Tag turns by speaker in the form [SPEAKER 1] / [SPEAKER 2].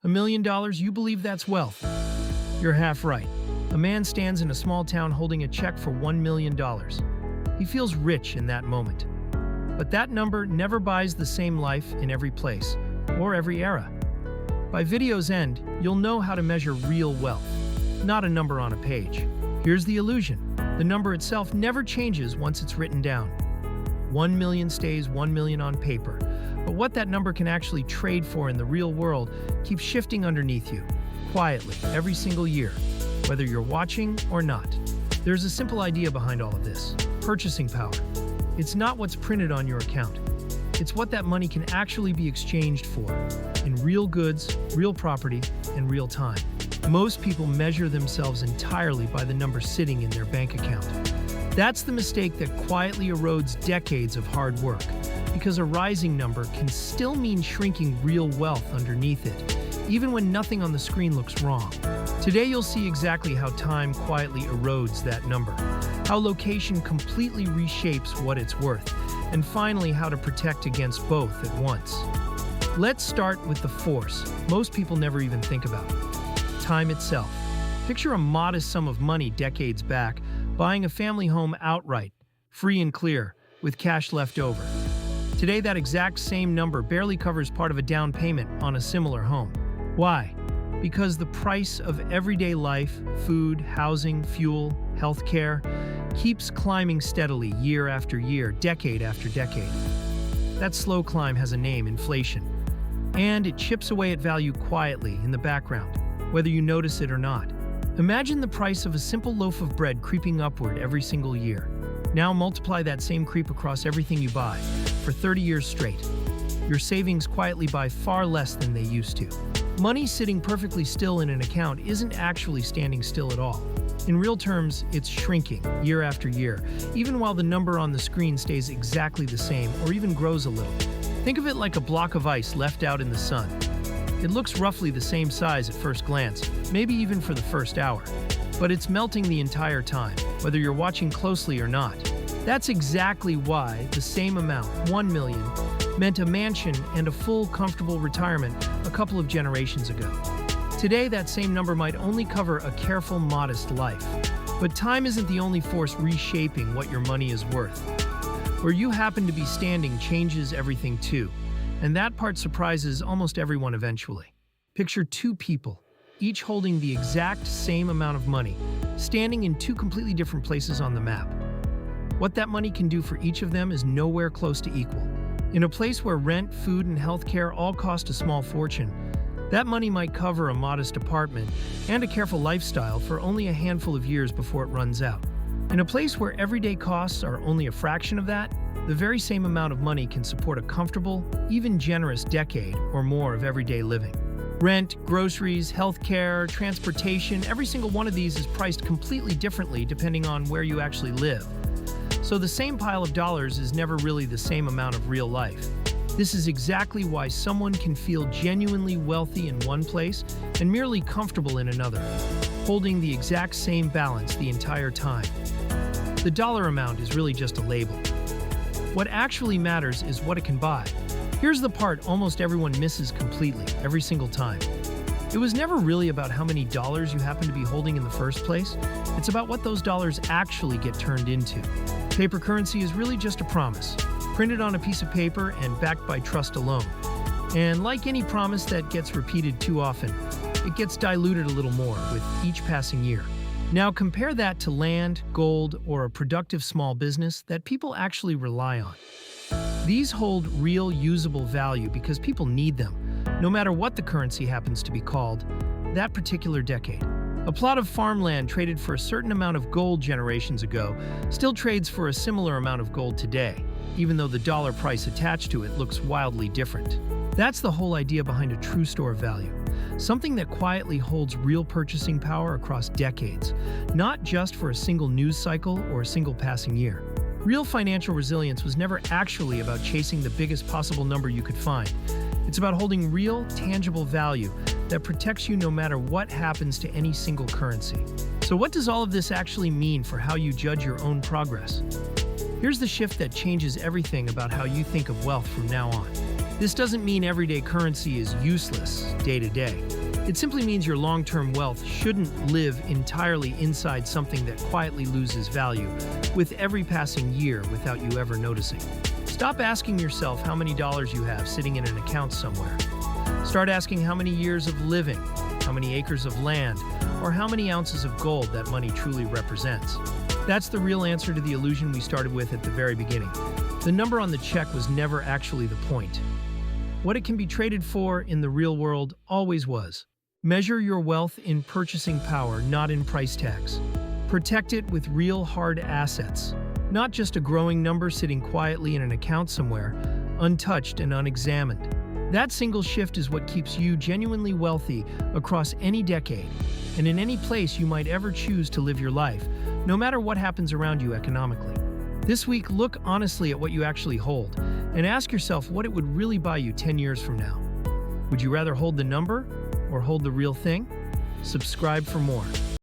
[SPEAKER 1] $1 million, you believe that's wealth. You're half right. A man stands in a small town holding a check for $1 million. He feels rich in that moment. But that number never buys the same life in every place or every era. By video's end, you'll know how to measure real wealth, not a number on a page. Here's the illusion. The number itself never changes once it's written down. 1 million stays 1 million on paper, but what that number can actually trade for in the real world keeps shifting underneath you, quietly, every single year, whether you're watching or not. There's a simple idea behind all of this: purchasing power. It's not what's printed on your account. It's what that money can actually be exchanged for, in real goods, real property, and real time. Most people measure themselves entirely by the number sitting in their bank account. That's the mistake that quietly erodes decades of hard work, because a rising number can still mean shrinking real wealth underneath it, even when nothing on the screen looks wrong. Today you'll see exactly how time quietly erodes that number, how location completely reshapes what it's worth, and finally how to protect against both at once. Let's start with the force most people never even think about: time itself. Picture a modest sum of money decades back, buying a family home outright, free and clear, with cash left over. Today, that exact same number barely covers part of a down payment on a similar home. Why? Because the price of everyday life, food, housing, fuel, healthcare, keeps climbing steadily year after year, decade after decade. That slow climb has a name: inflation. And it chips away at value quietly in the background, whether you notice it or not. Imagine the price of a simple loaf of bread creeping upward every single year. Now multiply that same creep across everything you buy for 30 years straight. Your savings quietly buy far less than they used to. Money sitting perfectly still in an account isn't actually standing still at all. In real terms, it's shrinking year after year, even while the number on the screen stays exactly the same or even grows a little. Think of it like a block of ice left out in the sun. It looks roughly the same size at first glance, maybe even for the first hour. But it's melting the entire time, whether you're watching closely or not. That's exactly why the same amount, 1 million, meant a mansion and a full, comfortable retirement a couple of generations ago. Today, that same number might only cover a careful, modest life. But time isn't the only force reshaping what your money is worth. Where you happen to be standing changes everything too, and that part surprises almost everyone eventually. Picture two people, each holding the exact same amount of money, standing in two completely different places on the map. What that money can do for each of them is nowhere close to equal. In a place where rent, food, and healthcare all cost a small fortune, that money might cover a modest apartment and a careful lifestyle for only a handful of years before it runs out. In a place where everyday costs are only a fraction of that, the very same amount of money can support a comfortable, even generous decade or more of everyday living. Rent, groceries, healthcare, transportation, every single one of these is priced completely differently depending on where you actually live. So the same pile of dollars is never really the same amount of real life. This is exactly why someone can feel genuinely wealthy in one place and merely comfortable in another, holding the exact same balance the entire time. The dollar amount is really just a label. What actually matters is what it can buy. Here's the part almost everyone misses completely, every single time. It was never really about how many dollars you happen to be holding in the first place. It's about what those dollars actually get turned into. Paper currency is really just a promise, printed on a piece of paper and backed by trust alone. And like any promise that gets repeated too often, it gets diluted a little more with each passing year. Now compare that to land, gold, or a productive small business that people actually rely on. These hold real usable value because people need them, no matter what the currency happens to be called, that particular decade. A plot of farmland traded for a certain amount of gold generations ago still trades for a similar amount of gold today, even though the dollar price attached to it looks wildly different. That's the whole idea behind a true store of value. Something that quietly holds real purchasing power across decades, not just for a single news cycle or a single passing year. Real financial resilience was never actually about chasing the biggest possible number you could find. It's about holding real, tangible value that protects you no matter what happens to any single currency. So what does all of this actually mean for how you judge your own progress? Here's the shift that changes everything about how you think of wealth from now on. This doesn't mean everyday currency is useless day to day. It simply means your long-term wealth shouldn't live entirely inside something that quietly loses value with every passing year without you ever noticing. Stop asking yourself how many dollars you have sitting in an account somewhere. Start asking how many years of living, how many acres of land, or how many ounces of gold that money truly represents. That's the real answer to the illusion we started with at the very beginning. The number on the check was never actually the point. What it can be traded for in the real world always was. Measure your wealth in purchasing power, not in price tags. Protect it with real hard assets, not just a growing number sitting quietly in an account somewhere, untouched and unexamined. That single shift is what keeps you genuinely wealthy across any decade and in any place you might ever choose to live your life, no matter what happens around you economically. This week, look honestly at what you actually hold and ask yourself what it would really buy you 10 years from now. Would you rather hold the number or hold the real thing? Subscribe for more.